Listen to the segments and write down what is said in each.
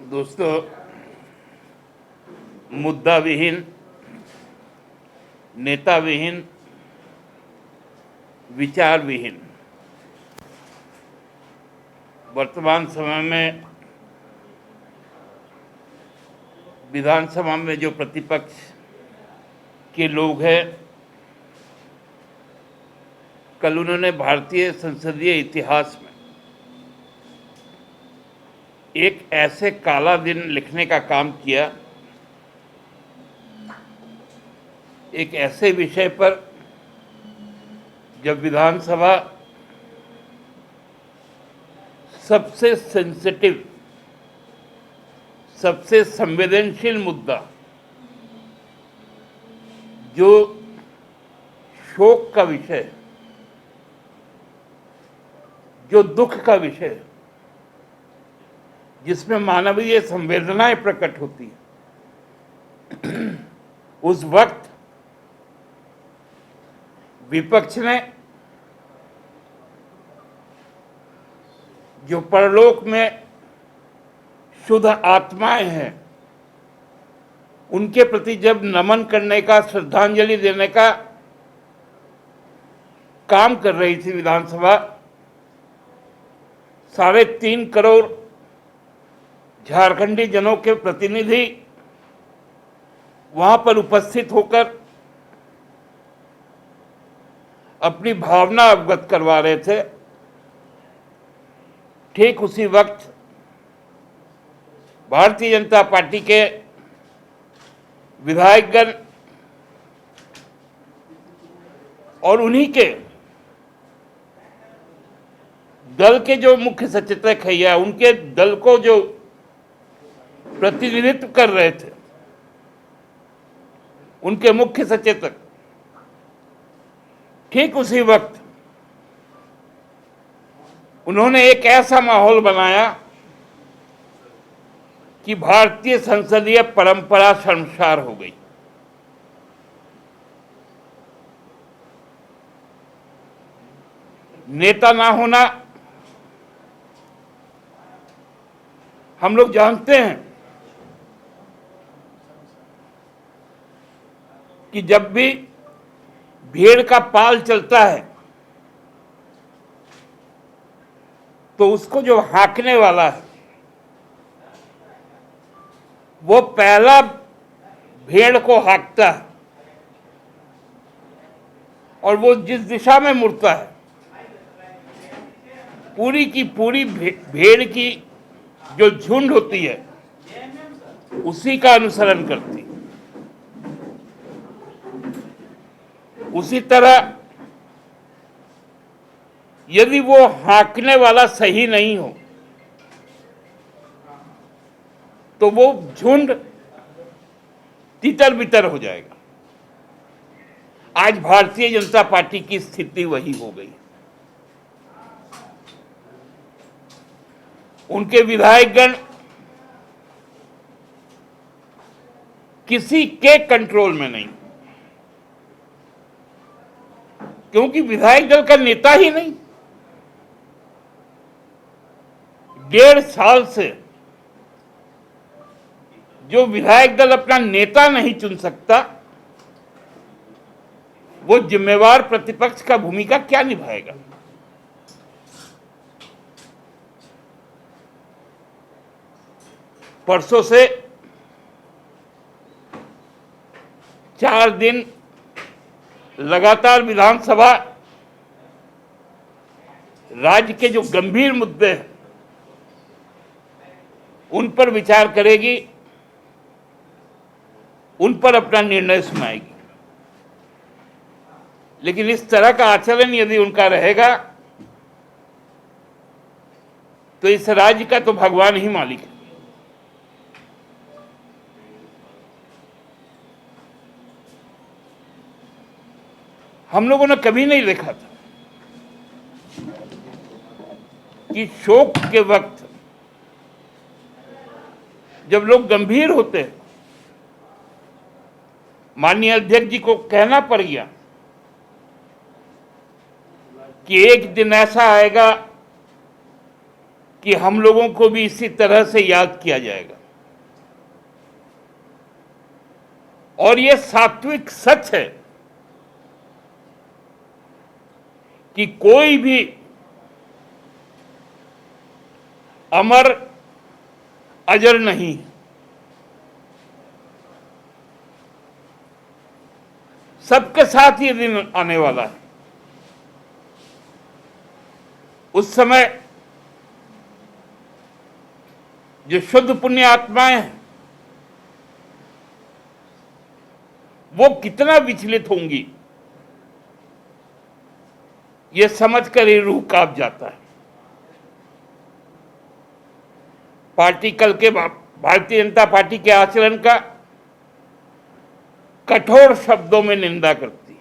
दोस्तों, मुद्दा विहीन, नेता विहीन, विचार विहीन वर्तमान समय में विधानसभा में जो प्रतिपक्ष के लोग हैं, कल उन्होंने भारतीय संसदीय इतिहास में एक ऐसे काला दिन लिखने का काम किया, एक ऐसे विषय पर जब विधानसभा सबसे सेंसिटिव, सबसे संवेदनशील मुद्दा, जो शोक का विषय, जो दुख का विषय, जिसमें मानवीय संवेदनाएं प्रकट होती है, उस वक्त विपक्ष ने जो परलोक में शुद्ध आत्माएं हैं, उनके प्रति जब नमन करने का, श्रद्धांजलि देने का काम कर रही थी विधानसभा, 3.5 करोड़ झारखंडी जनों के प्रतिनिधि वहां पर उपस्थित होकर अपनी भावना अवगत करवा रहे थे। ठीक उसी वक्त भारतीय जनता पार्टी के विधायकगण और उन्हीं के दल के जो मुख्य सचेतक है या उनके दल को जो प्रतिनिधित्व कर रहे थे, उनके मुख्य सचेतक ठीक उसी वक्त उन्होंने एक ऐसा माहौल बनाया कि भारतीय संसदीय परंपरा शर्मसार हो गई। नेता ना होना, हम लोग जानते हैं कि जब भी भेड़ का पाल चलता है तो उसको जो हाँकने वाला है वो पहला भेड़ को हाँकता है और वो जिस दिशा में मुड़ता है, पूरी की पूरी भेड़ की जो झुंड होती है उसी का अनुसरण करती है। उसी तरह यदि वो हाँकने वाला सही नहीं हो तो वो झुंड तितर बितर हो जाएगा। आज भारतीय जनता पार्टी की स्थिति वही हो गई। उनके विधायकगण किसी के कंट्रोल में नहीं, क्योंकि विधायक दल का नेता ही नहीं। 1.5 साल से जो विधायक दल अपना नेता नहीं चुन सकता, वो जिम्मेवार प्रतिपक्ष का भूमिका क्या निभाएगा? परसों से 4 दिन लगातार विधानसभा राज्य के जो गंभीर मुद्दे हैं उन पर विचार करेगी, उन पर अपना निर्णय सुनाएगी। लेकिन इस तरह का आचरण यदि उनका रहेगा तो इस राज्य का तो भगवान ही मालिक है। हम लोगों ने कभी नहीं देखा था कि शोक के वक्त जब लोग गंभीर होते हैं, माननीय अध्यक्ष जी को कहना पड़ गया कि एक दिन ऐसा आएगा कि हम लोगों को भी इसी तरह से याद किया जाएगा। और ये सात्विक सच है कि कोई भी अमर अजर नहीं। सबके साथ ये दिन आने वाला है। उस समय जो शुद्ध पुण्य आत्माएं हैं वो कितना विचलित होंगी, ये समझकर ही रूह कांप जाता है। पार्टी कल के भारतीय जनता पार्टी के आचरण का कठोर शब्दों में निंदा करती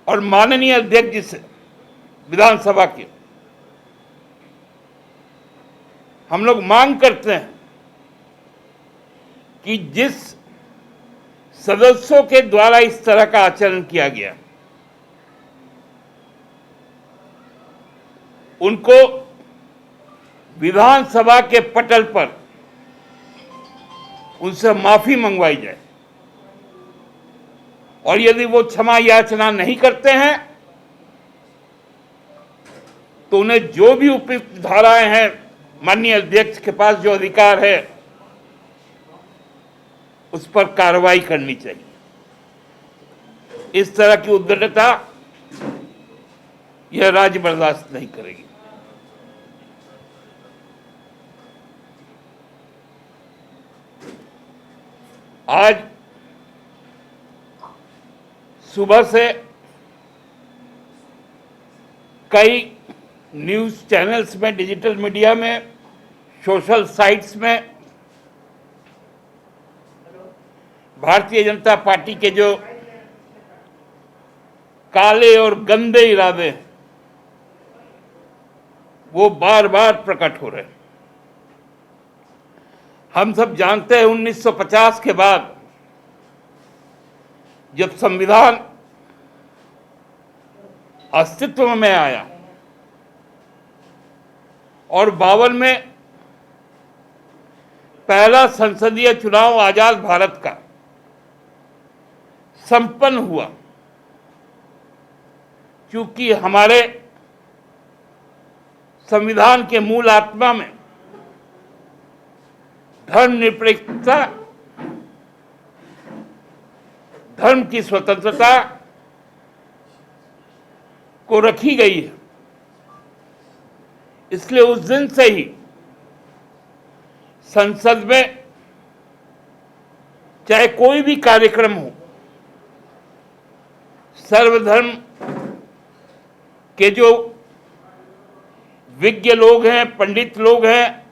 और माननीय अध्यक्ष जी से विधानसभा के हम लोग मांग करते हैं कि जिस सदस्यों के द्वारा इस तरह का आचरण किया गया उनको विधानसभा के पटल पर उनसे माफी मंगवाई जाए और यदि वो क्षमा याचना नहीं करते हैं तो उन्हें जो भी उपयुक्त धाराएं हैं, माननीय अध्यक्ष के पास जो अधिकार है उस पर कार्रवाई करनी चाहिए। इस तरह की उद्दंडता यह राज्य बर्दाश्त नहीं करेगी। आज सुबह से कई न्यूज़ चैनल्स में, डिजिटल मीडिया में, सोशल साइट्स में भारतीय जनता पार्टी के जो काले और गंदे इरादे वो बार बार प्रकट हो रहे हैं। हम सब जानते हैं 1950 के बाद जब संविधान अस्तित्व में आया और 52 में पहला संसदीय चुनाव आजाद भारत का संपन्न हुआ, क्योंकि हमारे संविधान के मूल आत्मा में धर्मनिरपेक्षता, धर्म की स्वतंत्रता को रखी गई है। इसलिए उस दिन से ही संसद में चाहे कोई भी कार्यक्रम हो, सर्वधर्म के जो विज्ञ लोग हैं, पंडित लोग हैं,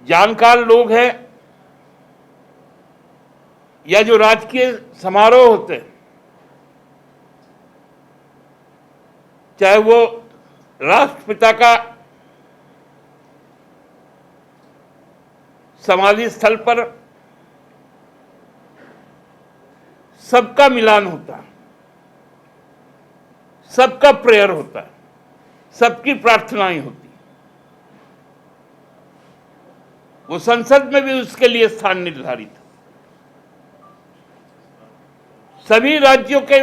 जानकार लोग हैं, या जो राजकीय समारोह होते हैं, चाहे वो राष्ट्रपिता का समाधि स्थल पर सबका मिलान होता है, सबका प्रेयर होता है, सबकी प्रार्थनाएं होती, वो संसद में भी उसके लिए स्थान निर्धारित है। सभी राज्यों के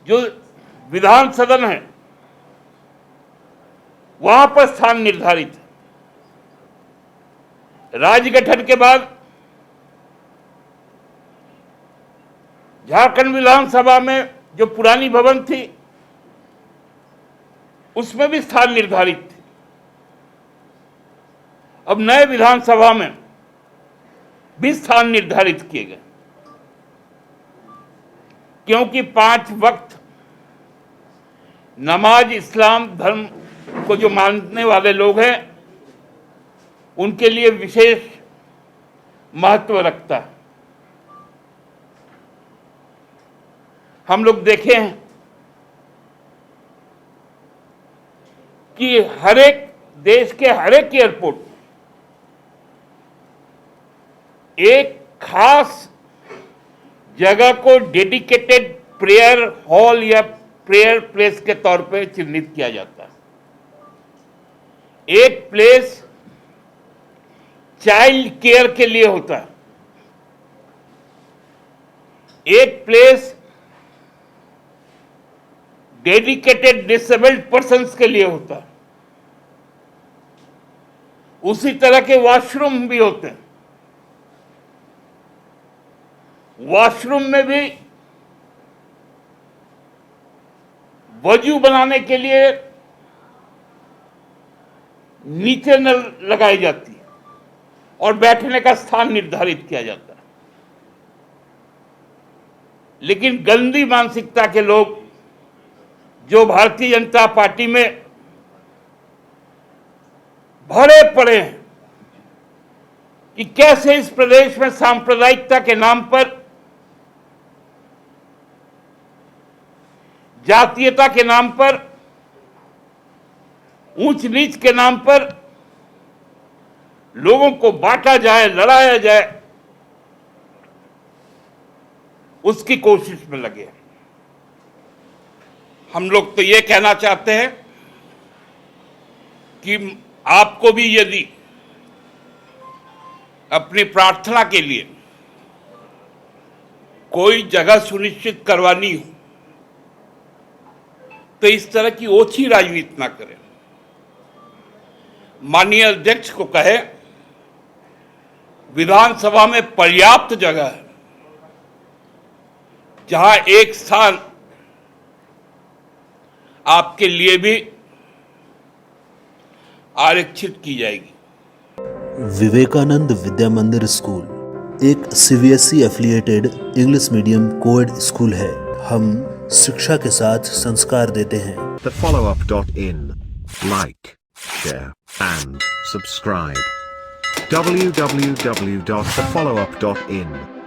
जो विधान सदन है वहां पर स्थान निर्धारित है। राज्य गठन के बाद झारखंड विधानसभा में जो पुरानी भवन थी उसमें भी स्थान निर्धारित थे। अब नए विधानसभा में भी स्थान निर्धारित किए गए, क्योंकि 5 वक्त नमाज इस्लाम धर्म को जो मानने वाले लोग हैं उनके लिए विशेष महत्व रखता है। हम लोग देखे हैं कि हर एक देश के हर एक एयरपोर्ट एक खास जगह को डेडिकेटेड प्रेयर हॉल या प्रेयर प्लेस के तौर पे चिन्हित किया जाता है। एक प्लेस चाइल्ड केयर के लिए होता है, एक प्लेस डेडिकेटेड डिसेबल्ड पर्सन्स के लिए होता है, उसी तरह के वॉशरूम भी होते हैं। वॉशरूम में भी वजू बनाने के लिए नीचे नल लगाई जाती है और बैठने का स्थान निर्धारित किया जाता है। लेकिन गंदी मानसिकता के लोग जो भारतीय जनता पार्टी में भरे पड़े हैं कि कैसे इस प्रदेश में सांप्रदायिकता के नाम पर, जातीयता के नाम पर, ऊंच नीच के नाम पर लोगों को बांटा जाए, लड़ाया जाए, उसकी कोशिश में लगे। हम लोग तो ये कहना चाहते हैं कि आपको भी यदि अपनी प्रार्थना के लिए कोई जगह सुनिश्चित करवानी हो तो इस तरह की ओछी राजनीति ना करें। माननीय अध्यक्ष को कहे विधानसभा में पर्याप्त जगह है जहां एक स्थान आपके लिए भी आरक्षित की जाएगी। विवेकानंद विद्या मंदिर स्कूल एक CBSE affiliated English medium coed school है। हम शिक्षा के साथ संस्कार देते हैं। thefollowup.in like, share and subscribe. www.thefollowup.in